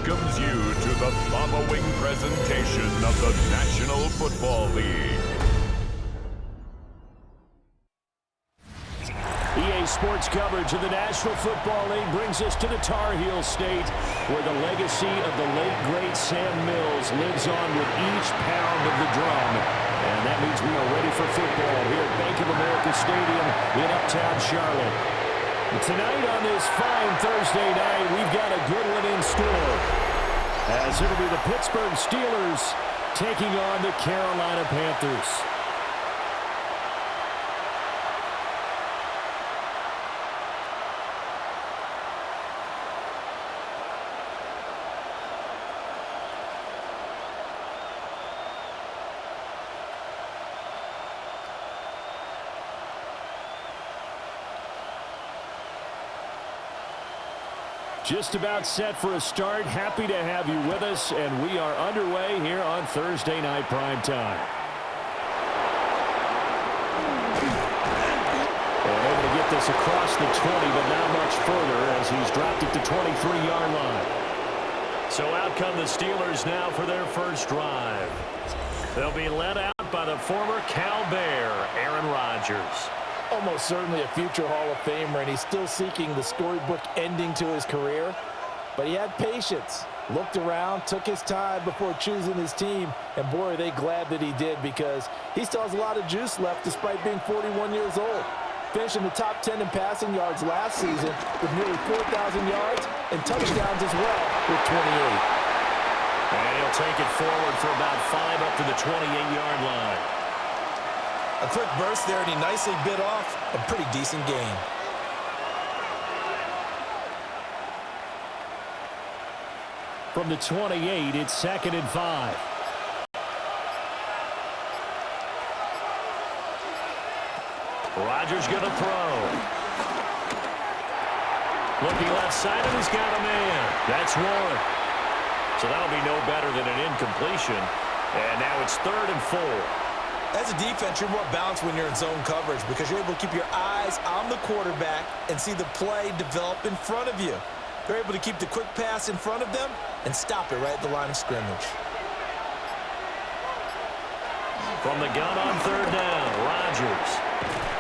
welcomes you to the following presentation of the National Football League. EA Sports coverage of the National Football League brings us to the Tar Heel State, where the legacy of the late, great Sam Mills lives on with each pound of the drum. And that means we are ready for football here at Bank of America Stadium in Uptown Charlotte. Tonight on this fine Thursday night, we've got a good one in store, as it'll be the Pittsburgh Steelers taking on the Carolina Panthers. Just about set for a start. Happy to have you with us, and we are underway here on Thursday Night Prime Time. And able to get this across the 20, but not much further as he's dropped it to 23-yard line. So out come the Steelers now for their first drive. They'll be led out by the former Cal Bear, Aaron Rodgers. Almost certainly a future Hall of Famer, and he's still seeking the storybook ending to his career. But he had patience, looked around, took his time before choosing his team, and boy, are they glad that he did, because he still has a lot of juice left despite being 41 years old. Finishing the top 10 in passing yards last season with nearly 4,000 yards and touchdowns as well with 28. And he'll take it forward for about 5 up to the 28-yard line. A quick burst there, and he nicely bit off a pretty decent gain. From the 28, it's 2nd and 5. Rodgers gonna throw. Looking left side, and he's got a man. That's one. So that'll be no better than an incompletion. And now it's 3rd and 4. As a defense, you're more balanced when you're in zone coverage because you're able to keep your eyes on the quarterback and see the play develop in front of you. They're able to keep the quick pass in front of them and stop it right at the line of scrimmage. From the gun on 3rd down, Rodgers.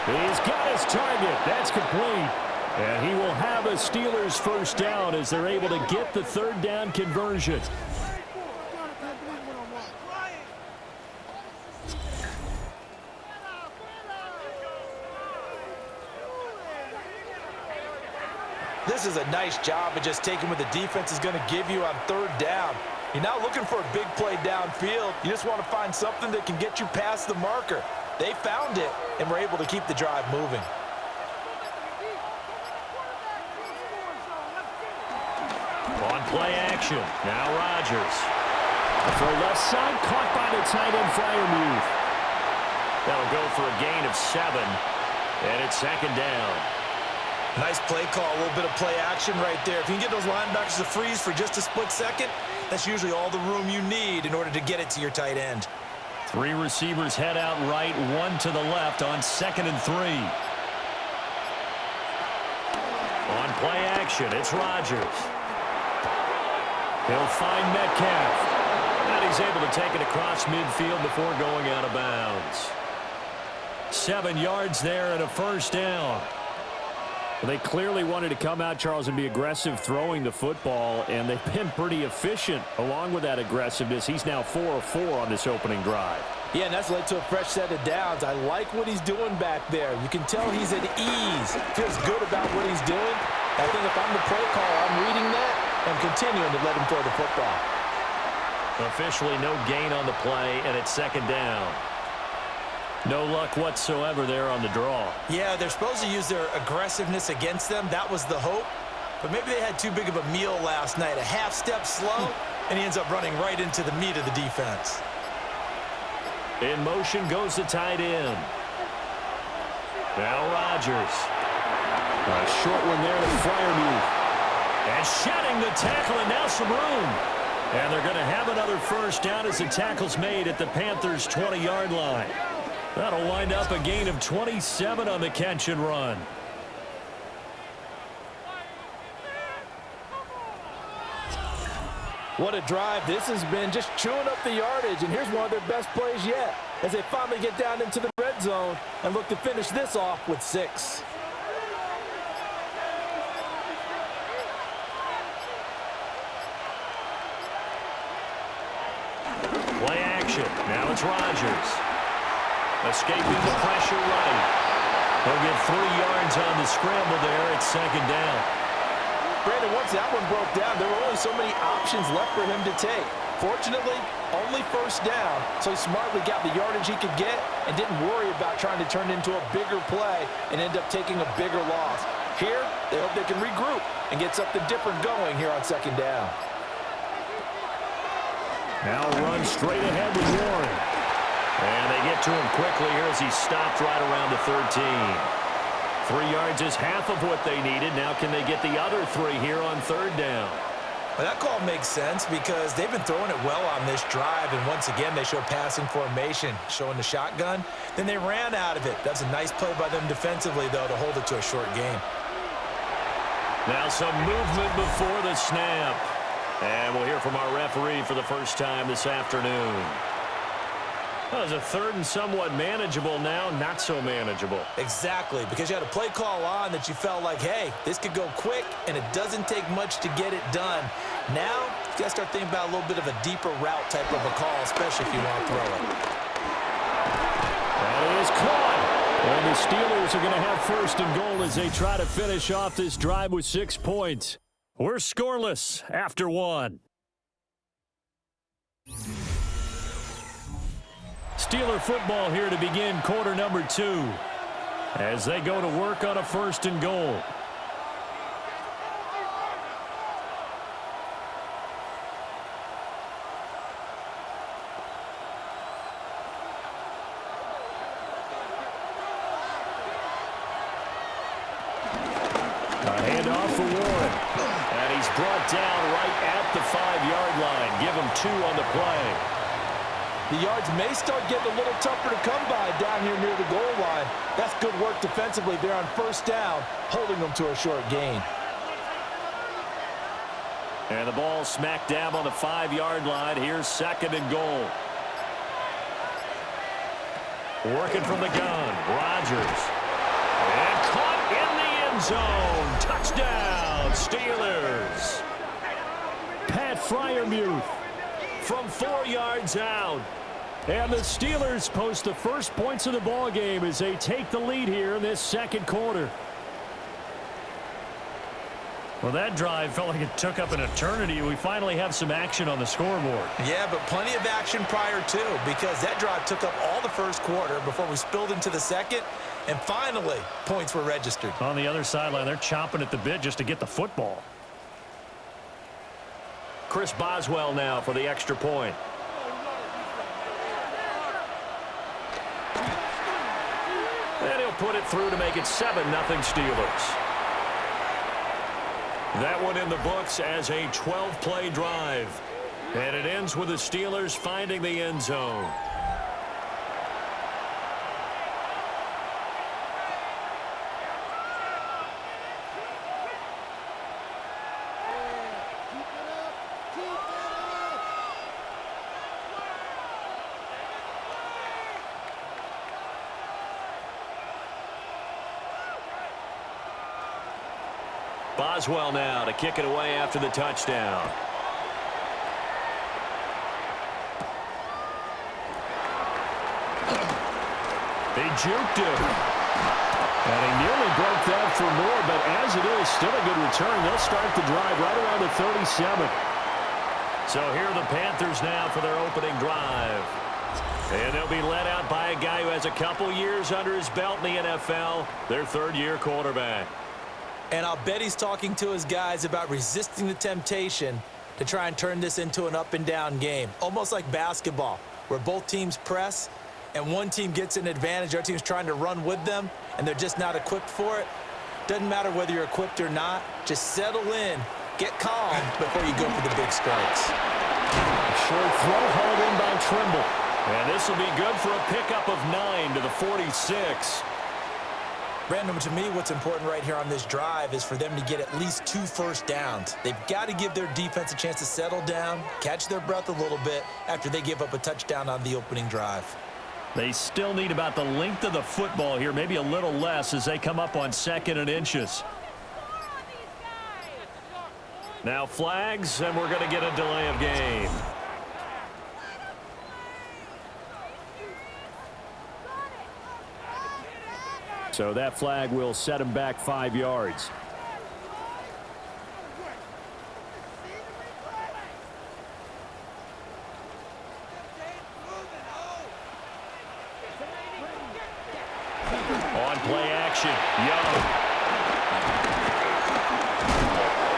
He's got his target. That's complete. And he will have a Steelers first down as they're able to get the 3rd down conversion. This is a nice job of just taking what the defense is going to give you on 3rd down. You're not looking for a big play downfield. You just want to find something that can get you past the marker. They found it and were able to keep the drive moving. On play action, now Rodgers. For left side, caught by the tight end Freiermuth. That'll go for a gain of 7, and it's 2nd down. Nice play call, a little bit of play action right there. If you can get those linebackers to freeze for just a split second, that's usually all the room you need in order to get it to your tight end. 3 receivers head out right, 1 to the left on 2nd and 3. On play action, it's Rodgers. He'll find Metcalf. And he's able to take it across midfield before going out of bounds. 7 yards there and a first down. Well, they clearly wanted to come out, Charles, and be aggressive throwing the football, and they've been pretty efficient along with that aggressiveness. He's now 4 of 4 on this opening drive. Yeah, and that's led to a fresh set of downs. I like what he's doing back there. You can tell he's at ease. Feels good about what he's doing. I think if I'm the play caller, I'm reading that and continuing to let him throw the football. Officially no gain on the play, and it's 2nd down. No luck whatsoever there on the draw. Yeah, they're supposed to use their aggressiveness against them. That was the hope. But maybe they had too big of a meal last night. A half step slow, and he ends up running right into the meat of the defense. In motion goes the tight end. Now Rodgers. A short one there to Freiermuth. And shedding the tackle, and now some room. And they're going to have another first down as the tackle's made at the Panthers' 20-yard line. That'll wind up a gain of 27 on the catch and run. What a drive this has been, just chewing up the yardage, and here's one of their best plays yet as they finally get down into the red zone and look to finish this off with 6. Play action. Now it's Rodgers. Escaping the pressure right. He'll get 3 yards on the scramble there. It's 2nd down. Brandon, once that one broke down, there were only so many options left for him to take. Fortunately, only 1st down, so he smartly got the yardage he could get and didn't worry about trying to turn it into a bigger play and end up taking a bigger loss. Here, they hope they can regroup and get something different going here on 2nd down. Now run straight ahead with Warren. And they get to him quickly here as he stopped right around the 13. 3 yards is half of what they needed. Now can they get the other 3 here on 3rd down? Well, that call makes sense because they've been throwing it well on this drive, and once again they show passing formation, showing the shotgun. Then they ran out of it. That's a nice play by them defensively, though, to hold it to a short gain. Now some movement before the snap. And we'll hear from our referee for the first time this afternoon. Well, it's a 3rd and somewhat manageable now, not so manageable. Exactly, because you had a play call on that you felt like, hey, this could go quick, and it doesn't take much to get it done. Now, you got to start thinking about a little bit of a deeper route type of a call, especially if you want to throw it. That is caught. And the Steelers are going to have 1st and goal as they try to finish off this drive with 6 points. We're scoreless after 1. Steeler football here to begin quarter number 2 as they go to work on a 1st and goal. A handoff for Warren. And he's brought down right at the 5-yard line. Give him 2 on the play. The yards may start getting a little tougher to come by down here near the goal line. That's good work defensively there on 1st down, holding them to a short gain. And the ball smack dab on the 5-yard line. Here's 2nd and goal. Working from the gun, Rodgers. And caught in the end zone. Touchdown, Steelers. Pat Freiermuth from 4 yards out. And the Steelers post the first points of the ball game as they take the lead here in this 2nd quarter. Well, that drive felt like it took up an eternity. We finally have some action on the scoreboard. Yeah, but plenty of action prior to, because that drive took up all the 1st quarter before we spilled into the 2nd, and finally, points were registered. On the other sideline, they're chomping at the bit just to get the football. Chris Boswell now for the extra point. And he'll put it through to make it 7-0 Steelers. That one in the books as a 12-play drive. And it ends with the Steelers finding the end zone. Boswell now to kick it away after the touchdown. They juked him. And he nearly broke that for more, but as it is, still a good return. They'll start the drive right around the 37. So here are the Panthers now for their opening drive. And they'll be led out by a guy who has a couple years under his belt in the NFL, their 3rd-year quarterback. And I'll bet he's talking to his guys about resisting the temptation to try and turn this into an up-and-down game. Almost like basketball, where both teams press, and one team gets an advantage. Our team's trying to run with them, and they're just not equipped for it. Doesn't matter whether you're equipped or not. Just settle in, get calm before you go for the big strikes. Short throw hauled in by Trimble. And this will be good for a pickup of 9 to the 46. Brandon, to me, what's important right here on this drive is for them to get at least 2 first downs. They've got to give their defense a chance to settle down, catch their breath a little bit after they give up a touchdown on the opening drive. They still need about the length of the football here, maybe a little less as they come up on 2nd and inches. Now flags, and we're going to get a delay of game. So that flag will set him back 5 yards. On play action, Young.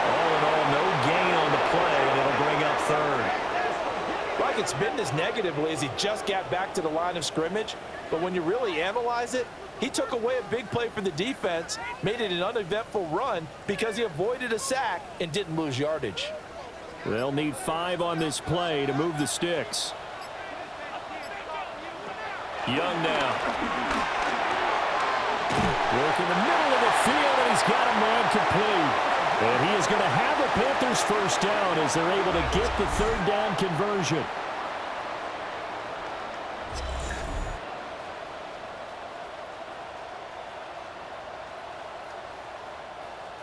All in all, no gain on the play, and it'll bring up 3rd. Like it's been this negatively as he just got back to the line of scrimmage, but when you really analyze it, he took away a big play for the defense, made it an uneventful run because he avoided a sack and didn't lose yardage. They'll need 5 on this play to move the sticks. Young now. Work in the middle of the field, and he's got a man complete. And he is going to have the Panthers first down as they're able to get the 3rd down conversion.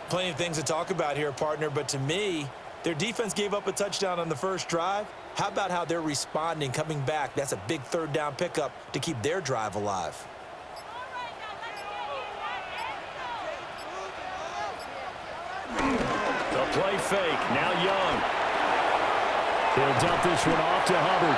Plenty of things to talk about here, partner, but to me, their defense gave up a touchdown on the first drive. How about how they're responding, coming back? That's a big 3rd down pickup to keep their drive alive. The play fake, now Young. He'll dump this one off to Hubbard.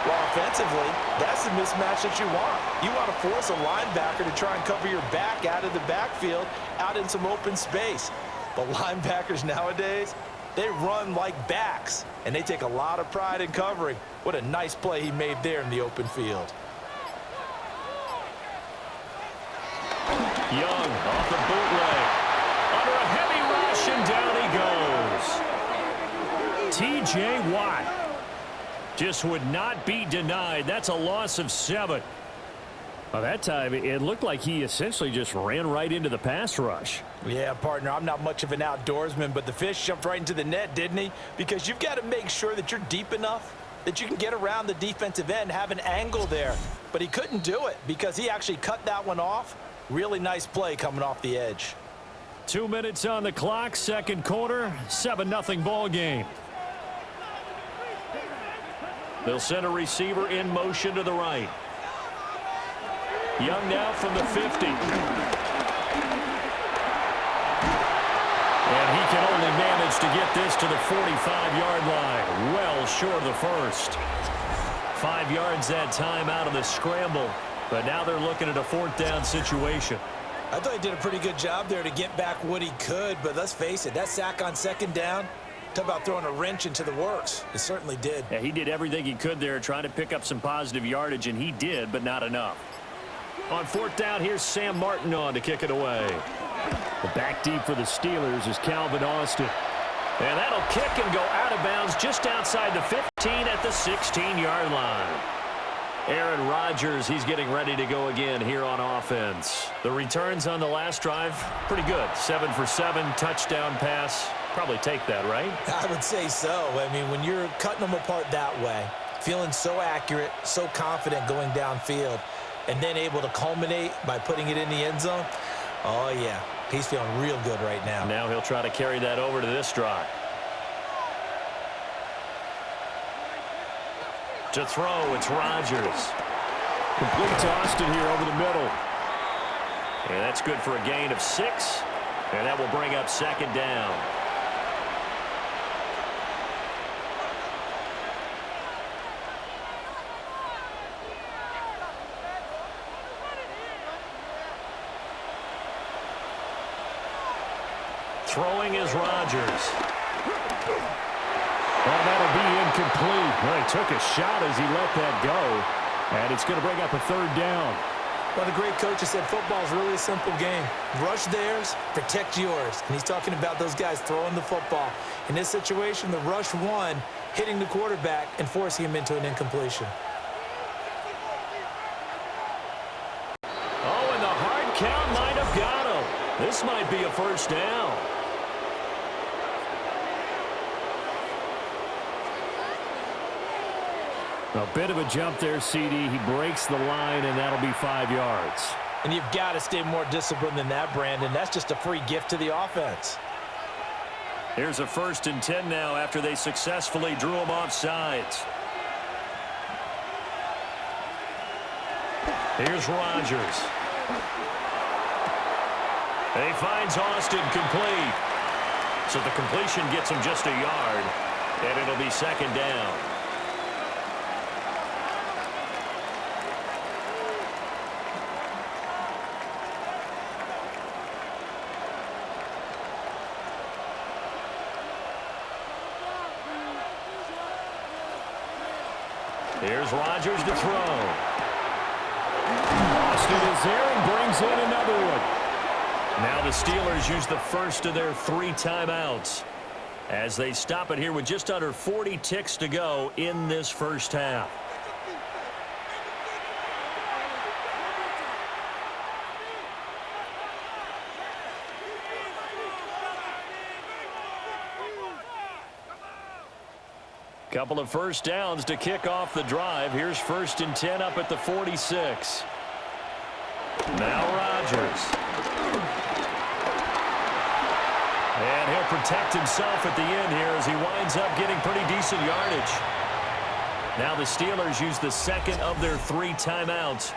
Well, offensively, that's the mismatch that you want. You want to force a linebacker to try and cover your back out of the backfield, out in some open space. But linebackers nowadays, they run like backs, and they take a lot of pride in covering. What a nice play he made there in the open field. Young off the bootleg. Under a heavy rush, and down he goes. T.J. Watt just would not be denied. That's a loss of 7. Well, that time, it looked like he essentially just ran right into the pass rush. Yeah, partner, I'm not much of an outdoorsman, but the fish jumped right into the net, didn't he? Because you've got to make sure that you're deep enough that you can get around the defensive end, have an angle there. But he couldn't do it because he actually cut that one off. Really nice play coming off the edge. 2 minutes on the clock, 2nd quarter, 7-0 ball game. They'll send a receiver in motion to the right. Young now from the 50. And he can only manage to get this to the 45-yard line. Well short of the first. 5 yards that time out of the scramble. But now they're looking at a 4th down situation. I thought he did a pretty good job there to get back what he could. But let's face it, that sack on 2nd down, talk about throwing a wrench into the works. It certainly did. Yeah, he did everything he could there trying to pick up some positive yardage, and he did, but not enough. On 4th down, here's Sam Martin on to kick it away. The back deep for the Steelers is Calvin Austin. And that'll kick and go out of bounds just outside the 15 at the 16-yard line. Aaron Rodgers, he's getting ready to go again here on offense. The returns on the last drive, pretty good. 7 for 7, touchdown pass. Probably take that, right? I would say so. I mean, when you're cutting them apart that way, feeling so accurate, so confident going downfield, and then able to culminate by putting it in the end zone, oh, yeah, he's feeling real good right now. Now he'll try to carry that over to this drive. To throw, it's Rodgers. Complete to Austin here over the middle. And that's good for a gain of 6. And that will bring up 2nd down. Throwing is Rodgers. Well, that'll be incomplete. Well, he took a shot as he let that go. And it's going to bring up a 3rd down. One of the great coaches said football is really a simple game. Rush theirs, protect yours. And he's talking about those guys throwing the football. In this situation, the rush one, hitting the quarterback and forcing him into an incompletion. Oh, in the heart This might be a first down. A bit of a jump there, CD. He breaks the line, and that'll be 5 yards. And you've got to stay more disciplined than that, Brandon. That's just a free gift to the offense. Here's a 1st and 10 now after they successfully drew him off sides. Here's Rodgers. He finds Austin complete. So the completion gets him just a yard, and it'll be 2nd down. Here's Rodgers to throw. Austin is there and brings in another one. Now the Steelers use the first of their 3 timeouts as they stop it here with just under 40 ticks to go in this first half. Couple of first downs to kick off the drive. Here's 1st and 10 up at the 46. Now Rodgers. And he'll protect himself at the end here as he winds up getting pretty decent yardage. Now the Steelers use the 2nd of their 3 timeouts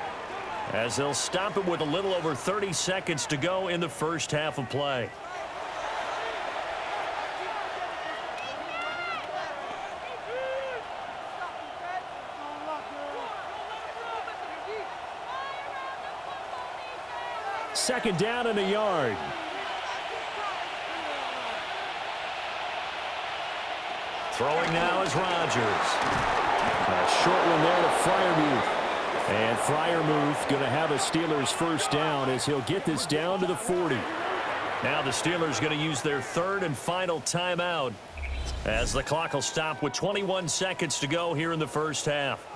as they'll stop it with a little over 30 seconds to go in the first half of play. Second down and a yard. Throwing now is Rodgers. A short one there to Freiermuth. And Freiermuth going to have a Steelers first down as he'll get this down to the 40. Now the Steelers going to use their 3rd and final timeout as the clock will stop with 21 seconds to go here in the first half.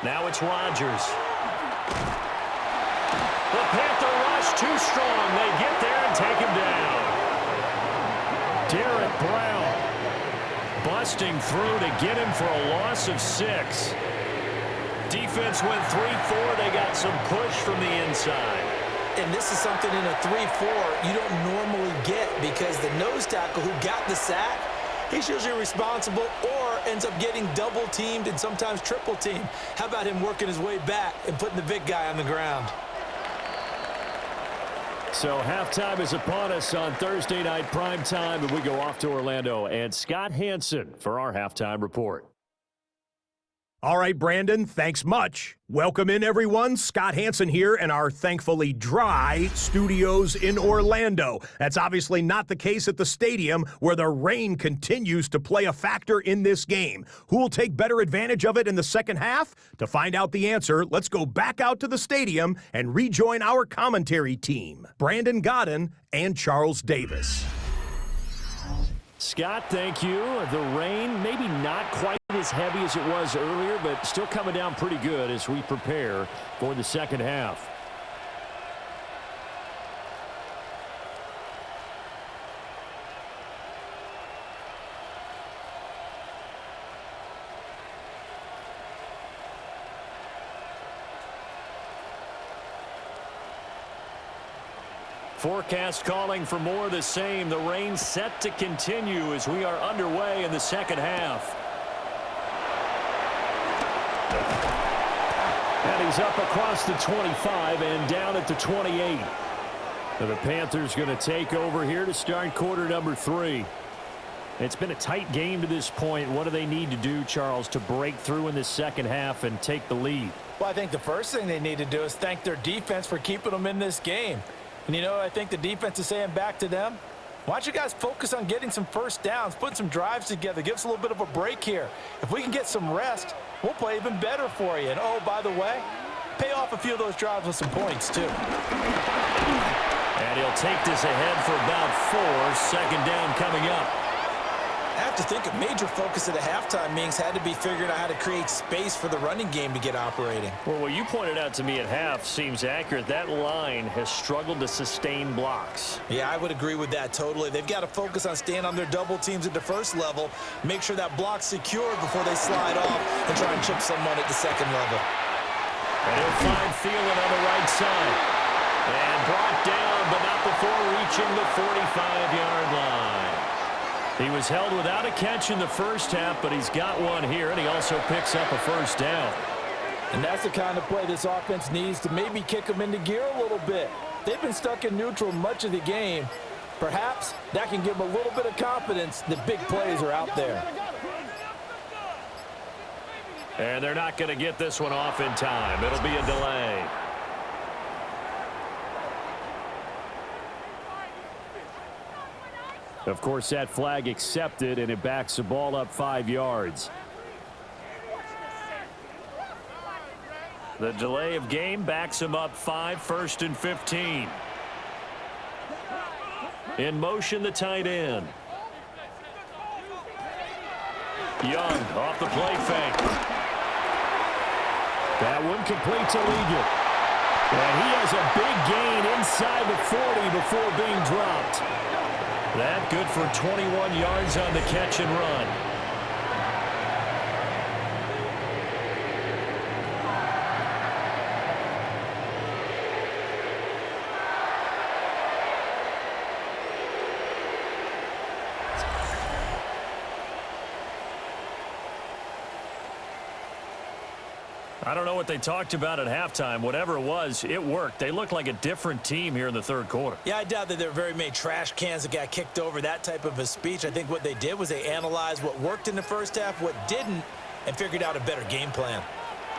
Now it's Rodgers. The Panther rush too strong. They get there and take him down. Derek Brown busting through to get him for a loss of 6. Defense went 3-4. They got some push from the inside. And this is something in a 3-4 you don't normally get because the nose tackle who got the sack, he's usually responsible or ends up getting double-teamed and sometimes triple-teamed. How about him working his way back and putting the big guy on the ground? So halftime is upon us on Thursday night prime time, and we go off to Orlando. And Scott Hansen for our halftime report. All right, Brandon, thanks much. Welcome in, everyone. Scott Hansen here in our thankfully dry studios in Orlando. That's obviously not the case at the stadium, where the rain continues to play a factor in this game. Who will take better advantage of it in the second half? To find out the answer, let's go back out to the stadium and rejoin our commentary team, Brandon Godden and Charles Davis. Scott, thank you. The rain, maybe not quite as heavy as it was earlier, but still coming down pretty good as we prepare for the second half. Forecast calling for more of the same. The rain set to continue as we are underway in the second half. And he's up across the 25 and down at the 28. And the Panthers going to take over here to start quarter number 3. It's been a tight game to this point. What do they need to do, Charles, to break through in the second half and take the lead? Well, I think the first thing they need to do is thank their defense for keeping them in this game. And, you know, I think the defense is saying back to them, why don't you guys focus on getting some first downs, putting some drives together, give us a little bit of a break here. If we can get some rest, we'll play even better for you. And, oh, by the way, pay off a few of those drives with some points, too. And he'll take this ahead for about 4. Second down coming up. I have to think a major focus at the halftime meetings had to be figuring out how to create space for the running game to get operating. Well, what you pointed out to me at half seems accurate. That line has struggled to sustain blocks. Yeah, I would agree with that totally. They've got to focus on staying on their double teams at the first level, make sure that block's secured before they slide off and try and chip someone at the second level. And he'll find Thielen on the right side. And brought down, but not before reaching the 45-yard line. He was held without a catch in the first half, but he's got one here, and he also picks up a first down. And that's the kind of play this offense needs to maybe kick them into gear a little bit. They've been stuck in neutral much of the game. Perhaps that can give them a little bit of confidence that big plays are out there. And they're not going to get this one off in time. It'll be a delay. Of course, that flag accepted, and it backs the ball up 5 yards. The delay of game backs him up 5, 1st and 15. In motion, the tight end. Young off the play fake. That one complete to Leggett. And he has a big gain inside the 40 before being dropped. That good for 21 yards on the catch and run. I don't know what they talked about at halftime. Whatever it was, it worked. They looked like a different team here in the third quarter. Yeah, I doubt that there were very many trash cans that got kicked over, that type of a speech. I think what they did was they analyzed what worked in the first half, what didn't, and figured out a better game plan.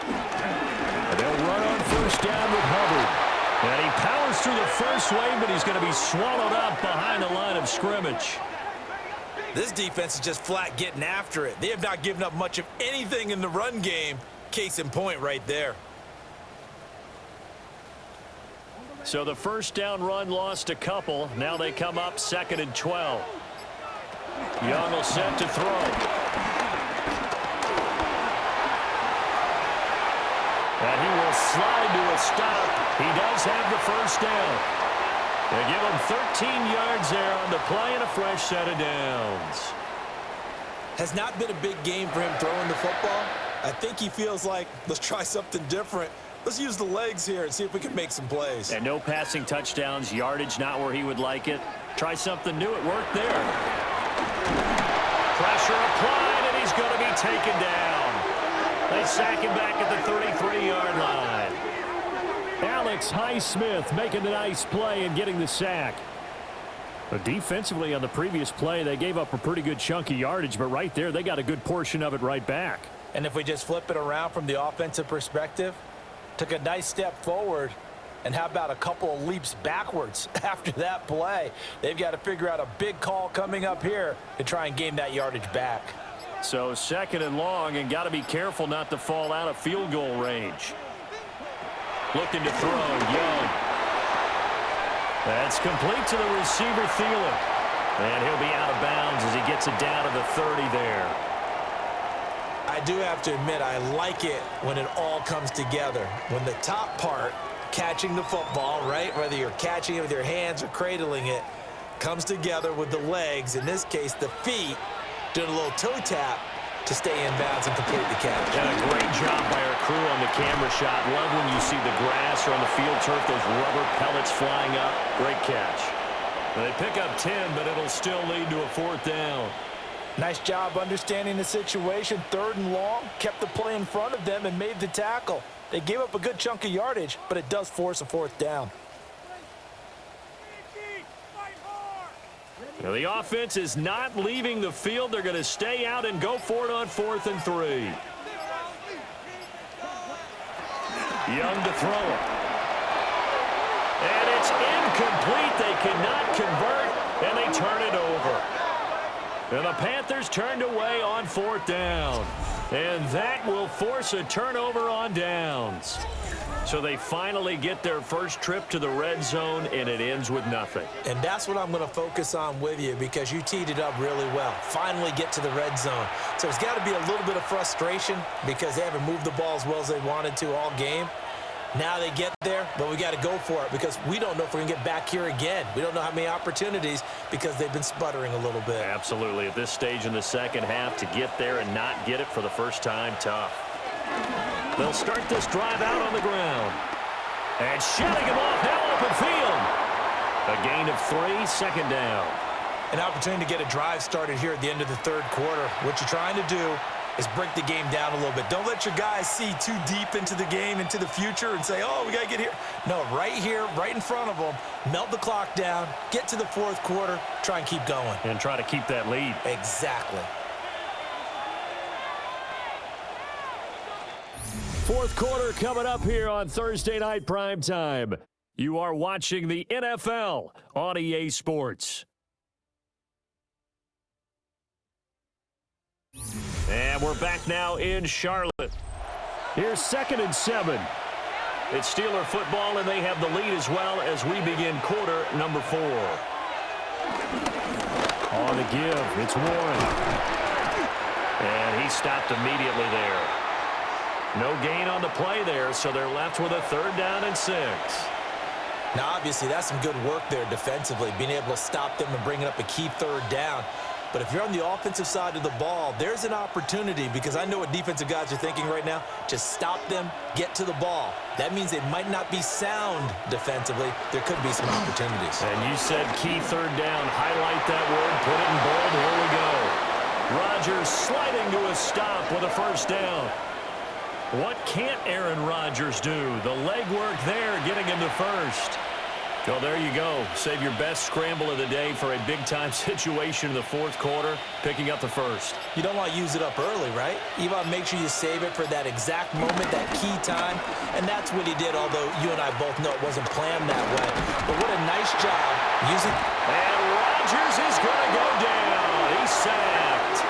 And they'll run on first down with Hubbard. And he powers through the first wave, but he's going to be swallowed up behind the line of scrimmage. This defense is just flat getting after it. They have not given up much of anything in the run game. Case in point right there. So the first down run lost a couple. Now they come up 2nd and 12. Young will set to throw. And he will slide to a stop. He does have the first down. They give him 13 yards there on the play and a fresh set of downs. Has not been a big game for him throwing the football. I think he feels like, let's try something different. Let's use the legs here and see if we can make some plays. And no passing touchdowns, yardage not where he would like it. Try something new. It worked there. Pressure applied, and he's going to be taken down. They sack him back at the 33-yard line. Alex Highsmith making a nice play and getting the sack. But defensively on the previous play, they gave up a pretty good chunk of yardage, but right there, they got a good portion of it right back. And if we just flip it around from the offensive perspective, took a nice step forward, and how about a couple of leaps backwards after that play? They've got to figure out a big call coming up here to try and gain that yardage back. So 2nd and long, and got to be careful not to fall out of field goal range. Looking to throw, Young. That's complete to the receiver, Thielen. And he'll be out of bounds as he gets it down to the 30 there. I do have to admit, I like it when it all comes together. When the top part, catching the football, right, whether you're catching it with your hands or cradling it, comes together with the legs, in this case the feet, doing a little toe tap to stay in bounds and complete the catch. And a great job by our crew on the camera shot. Love when you see the grass or on the field turf, those rubber pellets flying up. Great catch. They pick up 10, but it'll still lead to a 4th down. Nice job understanding the situation. 3rd and long, kept the play in front of them and made the tackle. They gave up a good chunk of yardage, but it does force a 4th down. Now the offense is not leaving the field. They're going to stay out and go for it on 4th and 3. Young to throw it. And it's incomplete. They cannot convert, and they turn it over. And the Panthers turned away on 4th down. And that will force a turnover on downs. So they finally get their first trip to the red zone, and it ends with nothing. And that's what I'm going to focus on with you, because you teed it up really well. Finally get to the red zone. So there's got to be a little bit of frustration because they haven't moved the ball as well as they wanted to all game. Now they get there, but we got to go for it because we don't know if we're going to get back here again. We don't know how many opportunities because they've been sputtering a little bit. Absolutely. At this stage in the second half, to get there and not get it for the first time, tough. They'll start this drive out on the ground. And shutting him off now open field. A gain of 3, second down. An opportunity to get a drive started here at the end of the third quarter. What you're trying to do is break the game down a little bit. Don't let your guys see too deep into the game, into the future, and say, oh, we got to get here. No, right here, right in front of them, melt the clock down, get to the fourth quarter, try and keep going. And try to keep that lead. Exactly. Fourth quarter coming up here on Thursday Night Primetime. You are watching the NFL on EA Sports. And we're back now in Charlotte. Here's 2nd and 7. It's Steeler football, and they have the lead as well as we begin quarter number 4. On the give, it's Warren. And he stopped immediately there. No gain on the play there, so they're left with a 3rd down and 6. Now, obviously, that's some good work there defensively, being able to stop them and bringing up a key 3rd down. But if you're on the offensive side of the ball, there's an opportunity, because I know what defensive guys are thinking right now. Just stop them, get to the ball. That means they might not be sound defensively. There could be some opportunities. And you said key 3rd down. Highlight that word, put it in bold. Here we go. Rodgers sliding to a stop with a 1st down. What can't Aaron Rodgers do? The legwork there, getting him to 1st. Well, there you go. Save your best scramble of the day for a big-time situation in the 4th quarter, picking up the 1st. You don't want to use it up early, right? You want to make sure you save it for that exact moment, that key time, and that's what he did, although you and I both know it wasn't planned that way. But what a nice job using... And Rodgers is going to go down. He's sacked.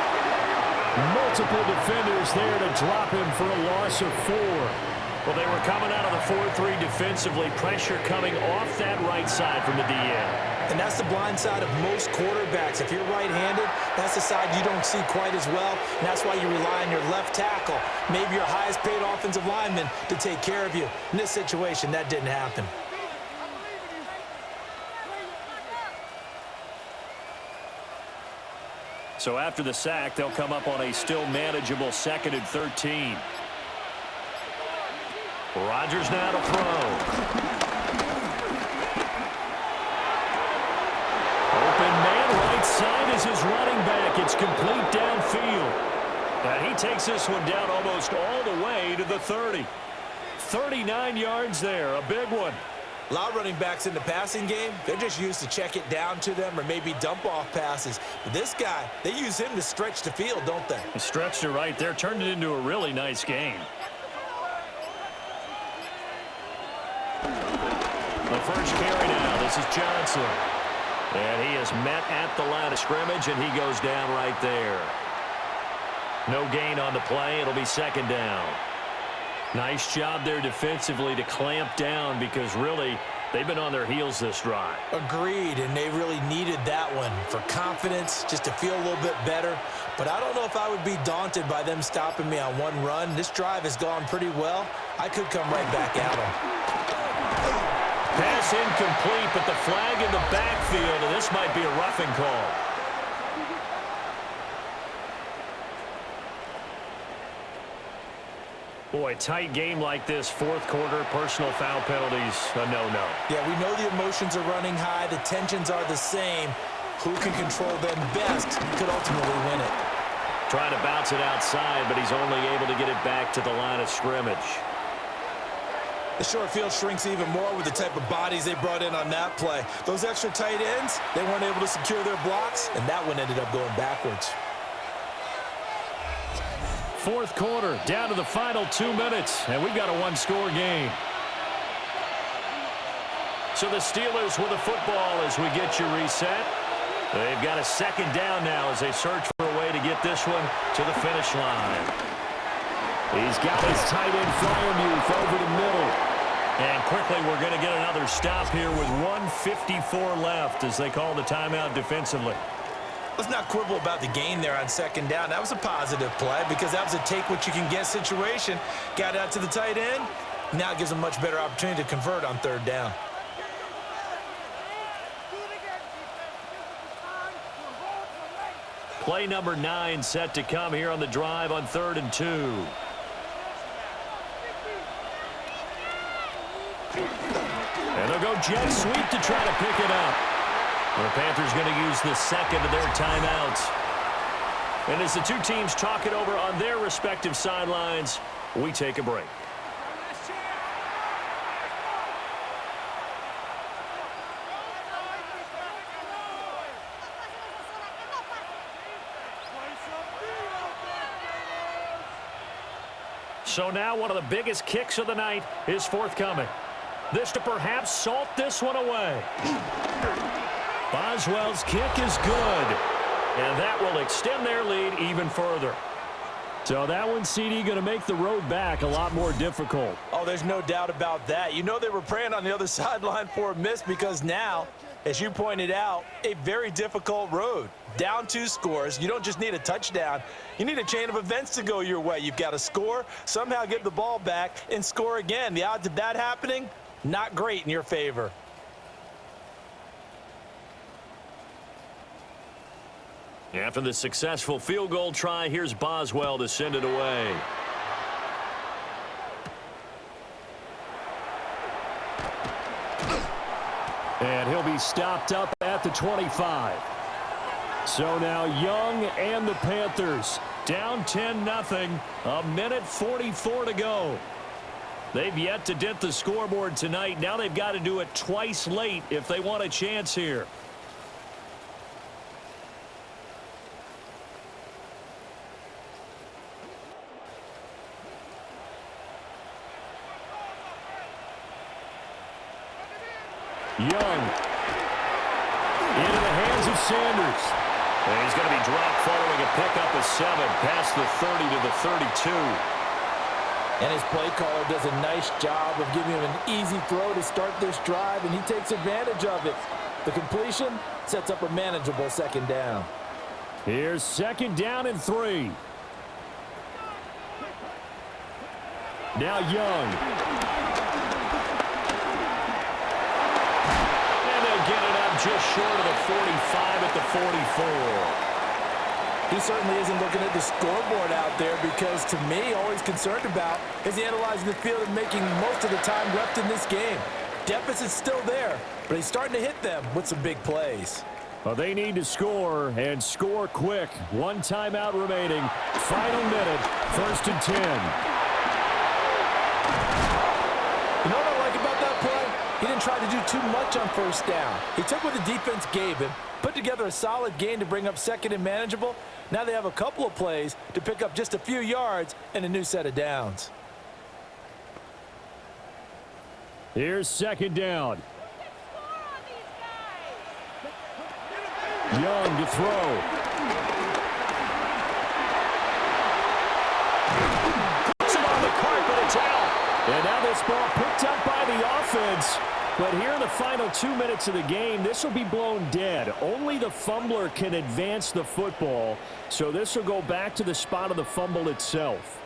Multiple defenders there to drop him for a loss of 4. Well, they were coming out of the 4-3 defensively. Pressure coming off that right side from the DN. And that's the blind side of most quarterbacks. If you're right-handed, that's the side you don't see quite as well. And that's why you rely on your left tackle, maybe your highest-paid offensive lineman, to take care of you. In this situation, that didn't happen. So after the sack, they'll come up on a still manageable 2nd and 13. Rodgers now to throw. Open man right side is his running back. It's complete downfield. And he takes this one down almost all the way to the 30. 39 yards there, a big one. A lot of running backs in the passing game, they're just used to check it down to them or maybe dump off passes. But this guy, they use him to stretch the field, don't they? He stretched it right there, turned it into a really nice game. The first carry now, this is Johnson. And he is met at the line of scrimmage, and he goes down right there. No gain on the play. It'll be 2nd down. Nice job there defensively to clamp down, because really they've been on their heels this drive. Agreed, and they really needed that one for confidence, just to feel a little bit better. But I don't know if I would be daunted by them stopping me on one run. This drive has gone pretty well. I could come right back at them. Pass incomplete, but the flag in the backfield, and this might be a roughing call. Boy, tight game like this, 4th quarter, personal foul penalties, a no-no. Yeah, we know the emotions are running high. The tensions are the same. Who can control them best could ultimately win it. Trying to bounce it outside, but he's only able to get it back to the line of scrimmage. The short field shrinks even more with the type of bodies they brought in on that play. Those extra tight ends, they weren't able to secure their blocks, and that one ended up going backwards. 4th quarter, down to the final 2 minutes, and we've got a 1-score game. So the Steelers with the football as we get you reset. They've got a second down now as they search for a way to get this one to the finish line. He's got his tight end Fryermuth over the middle. And quickly we're going to get another stop here with 1:54 left as they call the timeout defensively. Let's not quibble about the gain there on second down. That was a positive play because that was a take-what-you-can-get situation. Got out to the tight end. Now it gives them a much better opportunity to convert on third down. Play number 9 set to come here on the drive on 3rd and 2. And they'll go jet sweep to try to pick it up. The Panthers going to use the second of their timeouts. And as the two teams talk it over on their respective sidelines, we take a break. So now one of the biggest kicks of the night is forthcoming. This to perhaps salt this one away. Boswell's kick is good. And that will extend their lead even further. So that one, CD, going to make the road back a lot more difficult. Oh, there's no doubt about that. You know they were praying on the other sideline for a miss because now, as you pointed out, a very difficult road. Down 2 scores. You don't just need a touchdown. You need a chain of events to go your way. You've got to score, somehow get the ball back, and score again. The odds of that happening, not great in your favor. After the successful field goal try, here's Boswell to send it away. And he'll be stopped up at the 25. So now Young and the Panthers down 10-0. A minute 44 to go. They've yet to dent the scoreboard tonight. Now they've got to do it twice late if they want a chance here. Young into the hands of Sanders. And he's going to be dropped following a pickup of 7 past the 30 to the 32. And his play caller does a nice job of giving him an easy throw to start this drive, and he takes advantage of it. The completion sets up a manageable second down. Here's 2nd down and 3. Now Young. Get it up just short of the 45 at the 44. He certainly isn't looking at the scoreboard out there because, to me, all he's concerned about is analyzing the field and making most of the time left in this game. Deficit's still there, but he's starting to hit them with some big plays. Well, they need to score, and score quick. 1 timeout remaining. Final minute, 1st and 10. You know what I like about that play? He didn't try to do too much on 1st down. He took what the defense gave him, put together a solid gain to bring up 2nd and manageable. Now they have a couple of plays to pick up just a few yards and a new set of downs. Here's 2nd down. Young to throw. Puts it on the carpet, it's out. And now this ball picked up by the offense. But here in the final 2 minutes of the game, this will be blown dead. Only the fumbler can advance the football. So this will go back to the spot of the fumble itself.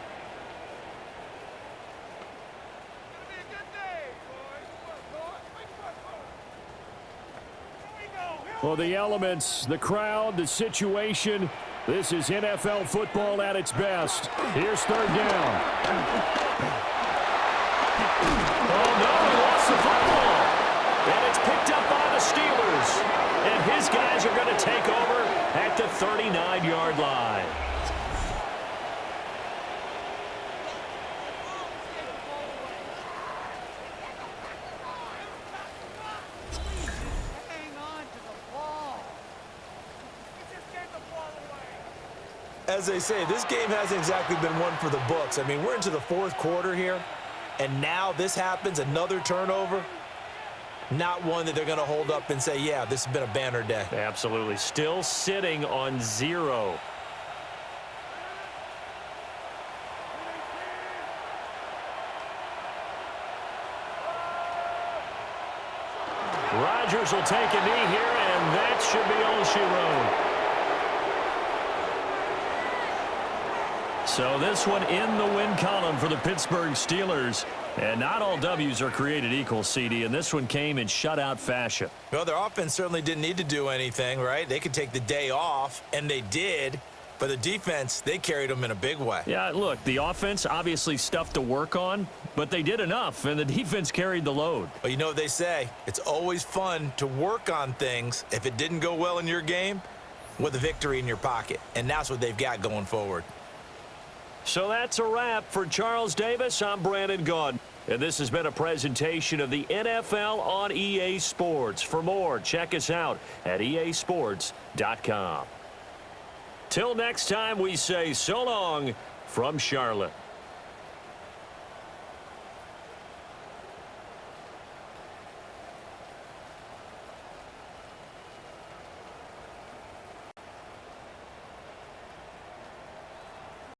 Well, the elements, the crowd, the situation, this is NFL football at its best. Here's 3rd down. Oh, no, he lost the football. And it's picked up by the Steelers. And his guys are going to take over at the 39-yard line. As they say, this game hasn't exactly been one for the books. I mean, we're into the 4th quarter here, and now this happens, another turnover. not one that they're going to hold up and say, yeah, this has been a banner day. Absolutely. Still sitting on 0. Rodgers will take a knee here, and that should be all she wrote. So this one in the win column for the Pittsburgh Steelers. And not all W's are created equal, CD, and this one came in shutout fashion. Well, their offense certainly didn't need to do anything, right? They could take the day off, and they did. But the defense, they carried them in a big way. Yeah, look, the offense, obviously stuff to work on, but they did enough, and the defense carried the load. Well, you know what they say. It's always fun to work on things. If it didn't go well in your game, with a victory in your pocket. And that's what they've got going forward. So that's a wrap for Charles Davis. I'm Brandon Gaudin. And this has been a presentation of the NFL on EA Sports. For more, check us out at easports.com. Till next time, we say so long from Charlotte.